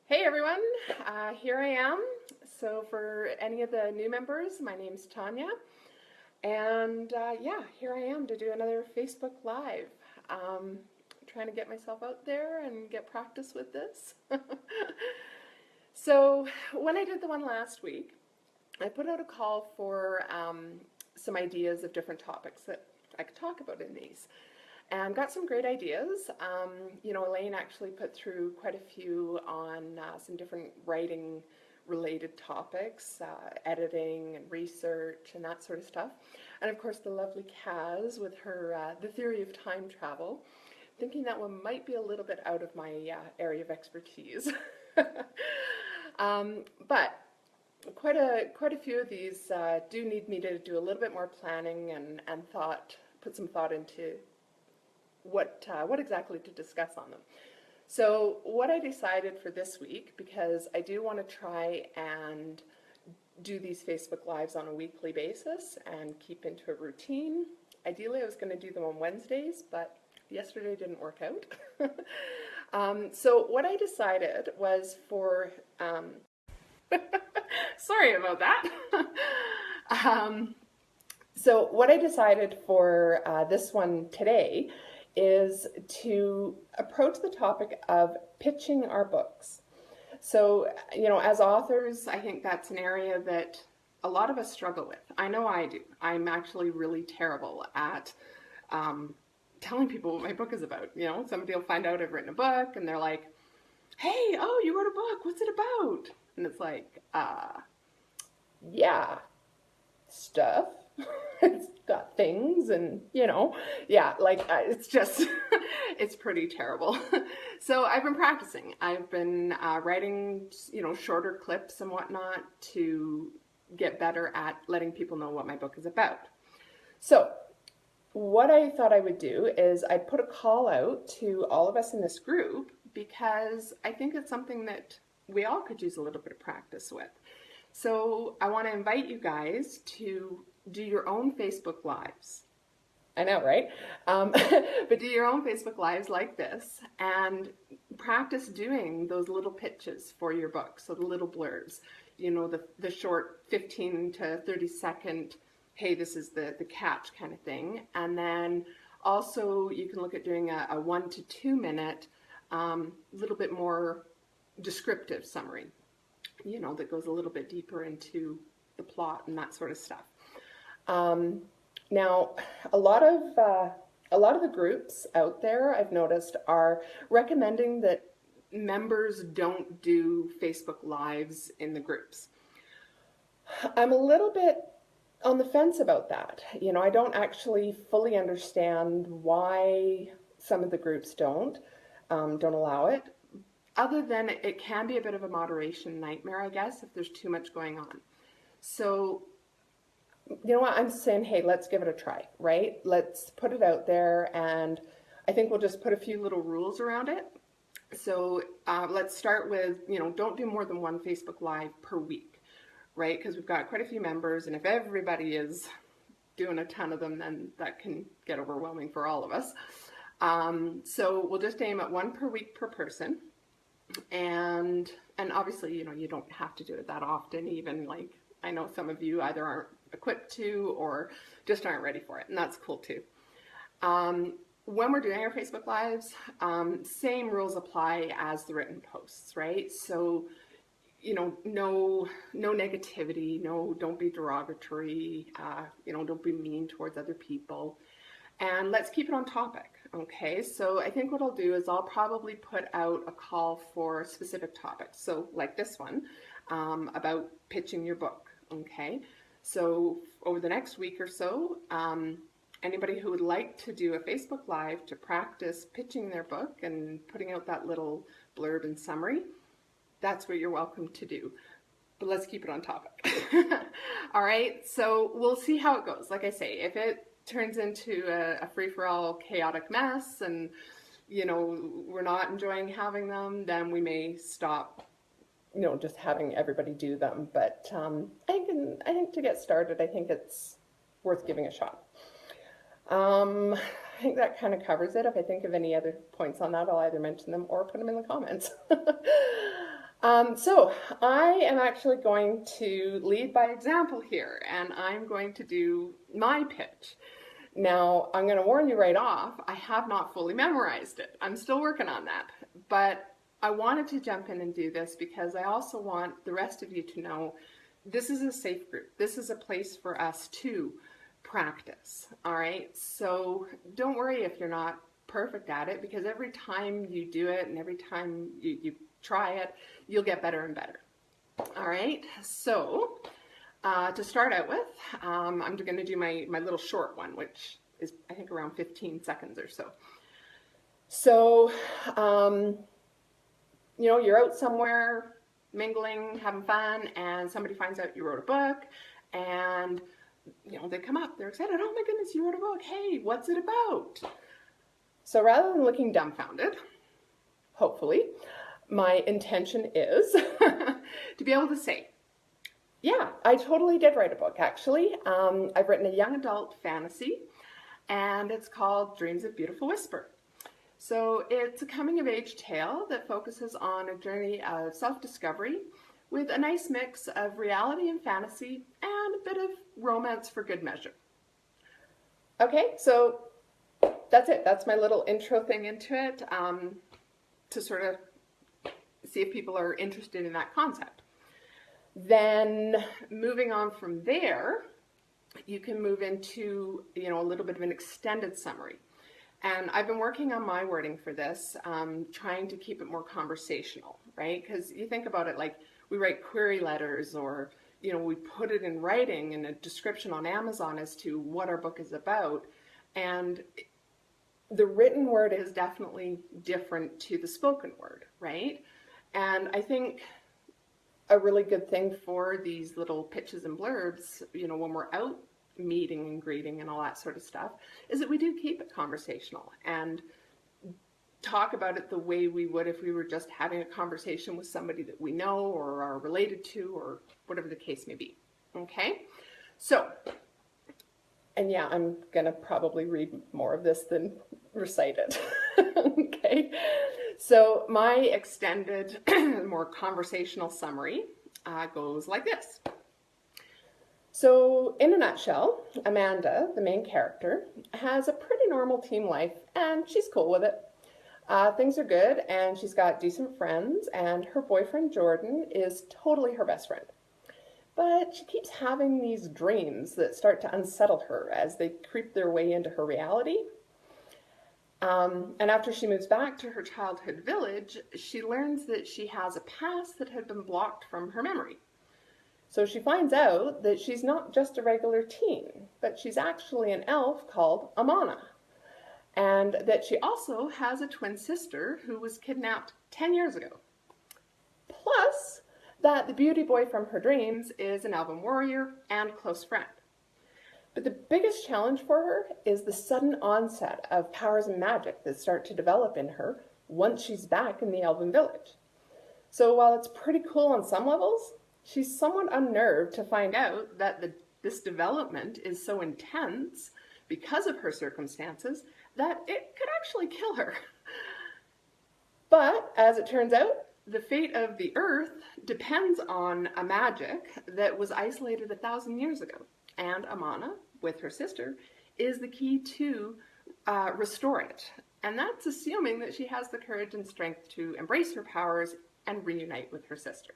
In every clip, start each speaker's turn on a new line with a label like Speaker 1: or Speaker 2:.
Speaker 1: Hey everyone, here I am. So for any of the new members, my name's Tanya, and yeah, here I am to do another Facebook Live. Trying to get myself out there and get practice with this. So when I did the one last week, I put out a call for some ideas of different topics that I could talk about in these. And got some great ideas. Elaine actually put through quite a few on some different writing related topics, editing and research and that sort of stuff. And of course the lovely Kaz with her The Theory of Time Travel, thinking that one might be a little bit out of my area of expertise. But quite a few of these do need me to do a little bit more planning and put some thought into what exactly to discuss on them. So what I decided for this week, because I do want to try and do these Facebook Lives on a weekly basis and keep into a routine. Ideally, I was going to do them on Wednesdays, but yesterday didn't work out. So what I decided was for, sorry about that. So what I decided for this one today is to approach the topic of pitching our books. So, as authors, I think that's an area that a lot of us struggle with. I know I do. I'm actually really terrible at telling people what my book is about. Somebody will find out I've written a book and they're like, hey, oh, you wrote a book, what's it about? And it's like, yeah, stuff. It's got things and, yeah, it's just, it's pretty terrible. So I've been practicing. I've been writing, shorter clips and whatnot to get better at letting people know what my book is about. So what I thought I would do is I'd put a call out to all of us in this group because I think it's something that we all could use a little bit of practice with. So I want to invite you guys to do your own Facebook Lives. I know, right? But do your own Facebook Lives like this and practice doing those little pitches for your book. So the little blurbs, the short 15 to 30 second, hey, this is the catch kind of thing. And then also you can look at doing a 1 to 2 minute, little bit more descriptive summary, that goes a little bit deeper into the plot and that sort of stuff. Now, a lot of the groups out there I've noticed are recommending that members don't do Facebook Lives in the groups. I'm a little bit on the fence about that. I don't actually fully understand why some of the groups don't allow it, other than it can be a bit of a moderation nightmare, I guess, if there's too much going on. So you know what, I'm saying, hey, let's give it a try, right? Let's put it out there, and I think we'll just put a few little rules around it. So let's start with, don't do more than one Facebook Live per week, right? Because we've got quite a few members, and if everybody is doing a ton of them, then that can get overwhelming for all of us. So we'll just aim at one per week per person. And obviously, you don't have to do it that often, even I know some of you either aren't equipped to or just aren't ready for it, and that's cool too. When we're doing our Facebook Lives, same rules apply as the written posts, right? So, no negativity, don't be derogatory, don't be mean towards other people, and let's keep it on topic. Okay, so I think what I'll do is I'll probably put out a call for specific topics. So like this one, about pitching your book, okay? So over the next week or so, anybody who would like to do a Facebook Live to practice pitching their book and putting out that little blurb and summary, that's what you're welcome to do. But let's keep it on topic. All right, so we'll see how it goes. Like I say, if it turns into a free-for-all chaotic mess and, we're not enjoying having them, then we may stop just having everybody do them. But I think to get started, I think it's worth giving a shot. I think that kind of covers it. If I think of any other points on that, I'll either mention them or put them in the comments. So I am actually going to lead by example here, and I'm going to do my pitch. Now, I'm going to warn you right off, I have not fully memorized it. I'm still working on that. But I wanted to jump in and do this because I also want the rest of you to know this is a safe group. This is a place for us to practice. All right. So don't worry if you're not perfect at it, because every time you do it and every time you try it, you'll get better and better. All right. So to start out with, I'm going to do my little short one, which is I think around 15 seconds or so. So, you know, you're out somewhere mingling, having fun, and somebody finds out you wrote a book, and you know, they come up, they're excited, oh my goodness, you wrote a book, hey, what's it about? So rather than looking dumbfounded, hopefully, my intention is to be able to say, yeah, I totally did write a book, actually. I've written a young adult fantasy, and it's called Dreams of Beautiful Whisper. So it's a coming-of-age tale that focuses on a journey of self-discovery with a nice mix of reality and fantasy and a bit of romance for good measure. Okay, so that's it. That's my little intro thing into it, to sort of see if people are interested in that concept. Then moving on from there, you can move into, you know, a little bit of an extended summary. And I've been working on my wording for this, trying to keep it more conversational, right? Because you think about it, like we write query letters, or, you know, we put it in writing in a description on Amazon as to what our book is about. And the written word is definitely different to the spoken word, right? And I think a really good thing for these little pitches and blurbs, you know, when we're out meeting and greeting and all that sort of stuff, is that we do keep it conversational and talk about it the way we would if we were just having a conversation with somebody that we know or are related to, or whatever the case may be. Okay, so, and yeah, I'm gonna probably read more of this than recite it. Okay, so my extended, more conversational summary goes like this. So, in a nutshell, Amanda, the main character, has a pretty normal teen life, and she's cool with it. Things are good, and she's got decent friends, and her boyfriend, Jordan, is totally her best friend. But she keeps having these dreams that start to unsettle her as they creep their way into her reality. And after she moves back to her childhood village, she learns that she has a past that had been blocked from her memory. So she finds out that she's not just a regular teen, but she's actually an elf called Amana, and that she also has a twin sister who was kidnapped 10 years ago. Plus, that the beauty boy from her dreams is an elven warrior and close friend. But the biggest challenge for her is the sudden onset of powers and magic that start to develop in her once she's back in the elven village. So while it's pretty cool on some levels, she's somewhat unnerved to find out that this development is so intense because of her circumstances that it could actually kill her. But as it turns out, the fate of the Earth depends on a magic that was isolated 1,000 years ago. And Amana, with her sister, is the key to restore it. And that's assuming that she has the courage and strength to embrace her powers and reunite with her sister.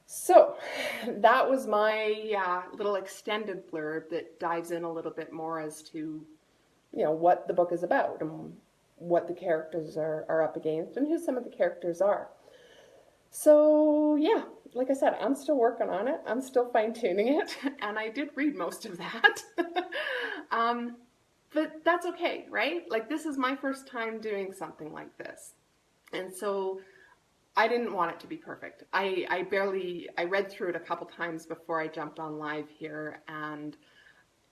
Speaker 1: So that was my little extended blurb that dives in a little bit more as to, you know, what the book is about and what the characters are up against and who some of the characters are. So yeah, like I said, I'm still working on it. I'm still fine-tuning it, and I did read most of that. But that's okay, right? Like, this is my first time doing something like this. And so I didn't want it to be perfect. I read through it a couple times before I jumped on live here, and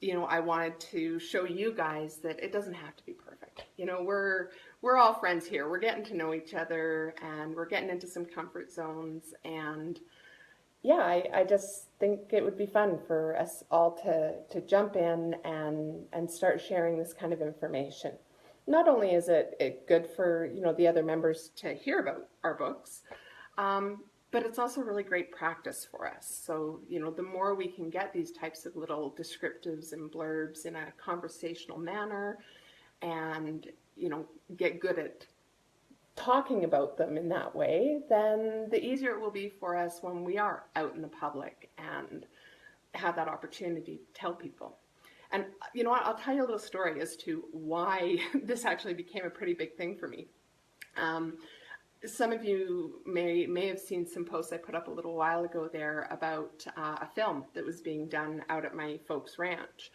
Speaker 1: you know, I wanted to show you guys that it doesn't have to be perfect. You know, we're all friends here. We're getting to know each other, and we're getting into some comfort zones, and yeah, I just think it would be fun for us all to jump in and start sharing this kind of information. not only is it good for, the other members to hear about our books, um, but it's also really great practice for us. So, the more we can get these types of little descriptives and blurbs in a conversational manner and, get good at talking about them in that way, then the easier it will be for us when we are out in the public and have that opportunity to tell people. And you know what, I'll tell you a little story as to why this actually became a pretty big thing for me. Um, some of you may have seen some posts I put up a little while ago there about a film that was being done out at my folks' ranch.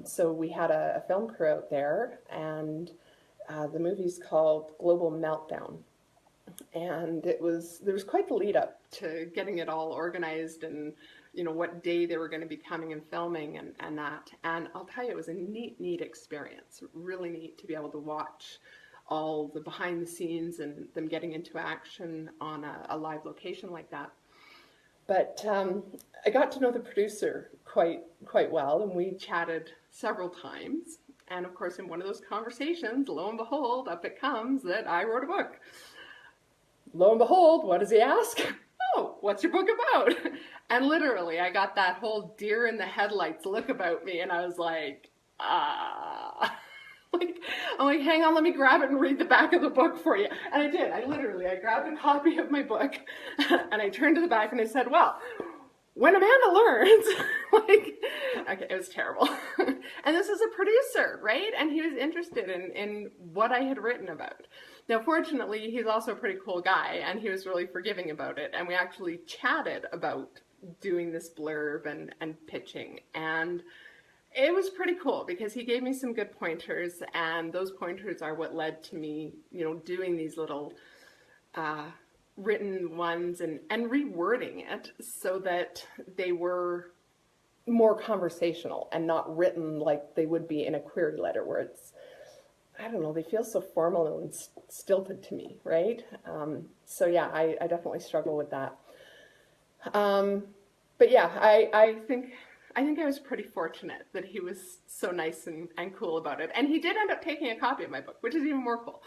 Speaker 1: So we had a film crew out there, and the movie's called Global Meltdown. And there was quite the lead up to getting it all organized and what day they were going to be coming and filming and that. And I'll tell you, it was a neat experience. Really neat to be able to watch all the behind the scenes and them getting into action on a live location like that. But I got to know the producer quite well, and we chatted several times. And of course, in one of those conversations, lo and behold, up it comes that I wrote a book. Lo and behold, what does he ask? Oh, what's your book about? And literally, I got that whole deer in the headlights look about me, and I was like, I'm like, hang on, let me grab it and read the back of the book for you. And I did. I grabbed a copy of my book, and I turned to the back, and I said, well, when Amanda learns, okay, it was terrible. And this is a producer, right? And he was interested in what I had written about. Now, fortunately, he's also a pretty cool guy, and he was really forgiving about it. And we actually chatted about doing this blurb and pitching. And it was pretty cool because he gave me some good pointers, and those pointers are what led to me, doing these little written ones and rewording it so that they were more conversational and not written like they would be in a query letter where it's, I don't know, they feel so formal and stilted to me, right? So yeah, I definitely struggle with that. But yeah, I think I was pretty fortunate that he was so nice and cool about it. And he did end up taking a copy of my book, which is even more cool.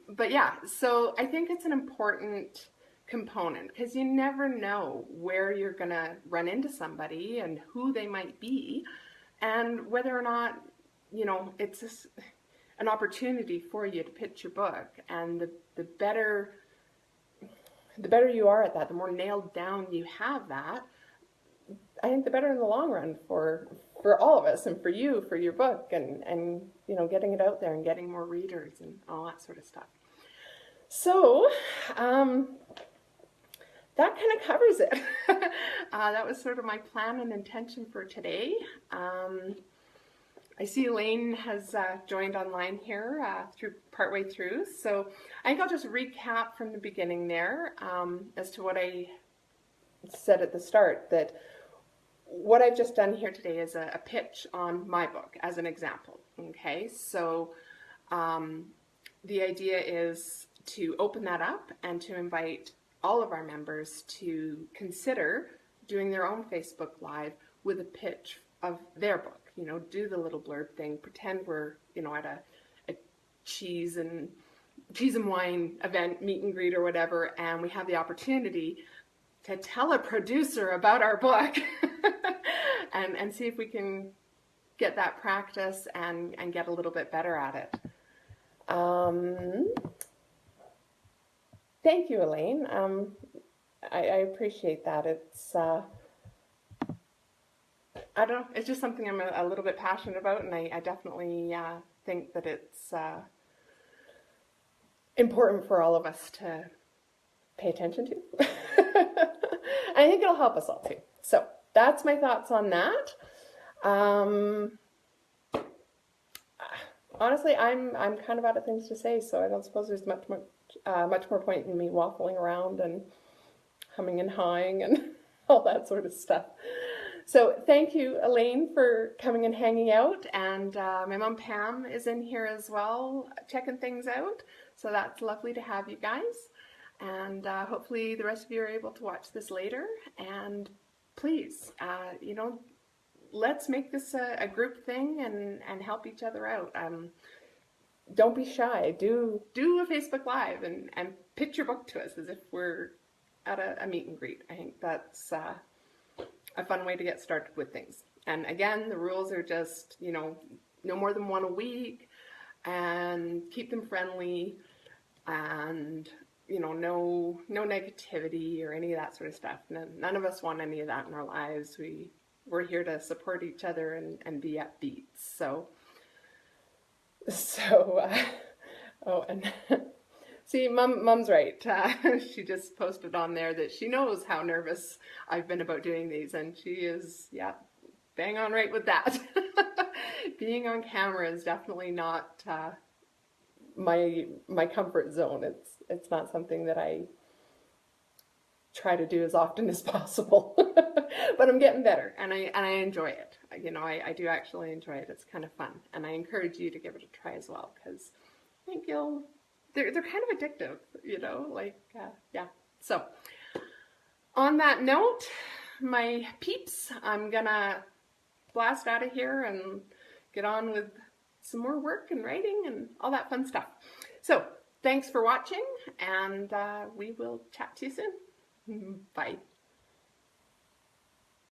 Speaker 1: But yeah, so I think it's an important component because you never know where you're going to run into somebody and who they might be and whether or not, it's just an opportunity for you to pitch your book. And the better you are at that, the more nailed down you have that, I think the better in the long run for all of us and for you, for your book and getting it out there and getting more readers and all that sort of stuff. So that kind of covers it. That was sort of my plan and intention for today. I see Elaine has joined online here partway through. So I think I'll just recap from the beginning there as to what I said at the start, that what I've just done here today is a pitch on my book as an example. Okay, so the idea is to open that up and to invite all of our members to consider doing their own Facebook Live with a pitch of their book. Do the little blurb thing, pretend we're, at a cheese and wine event, meet and greet or whatever, and we have the opportunity to tell a producer about our book and see if we can get that practice and get a little bit better at it. Thank you, Elaine. I appreciate that. It's, I don't know, it's just something I'm a little bit passionate about, and I definitely think that it's important for all of us to pay attention to. I think it'll help us all too. So that's my thoughts on that. Honestly, I'm kind of out of things to say, so I don't suppose there's much more point in me waffling around and humming and hawing and all that sort of stuff. So thank you, Elaine, for coming and hanging out, and my mom Pam is in here as well, checking things out. So that's lovely to have you guys. And hopefully the rest of you are able to watch this later. And please, let's make this a group thing and help each other out. don't be shy. Do a Facebook Live and pitch your book to us as if we're at a meet and greet. I think that's a fun way to get started with things. And again, the rules are just, no more than one a week, and keep them friendly, and no negativity or any of that sort of stuff. None of us want any of that in our lives. We're here to support each other and be upbeat. So oh, and see, Mom's right. She just posted on there that she knows how nervous I've been about doing these, and she is, yeah, bang on right with that. Being on camera is definitely not my comfort zone. It's not something that I try to do as often as possible. But I'm getting better, and I enjoy it. I do actually enjoy it. It's kind of fun, and I encourage you to give it a try as well, because I think they're kind of addictive, yeah. So on that note, my peeps, I'm gonna blast out of here and get on with some more work and writing and all that fun stuff. So thanks for watching, and we will chat to you soon. Bye.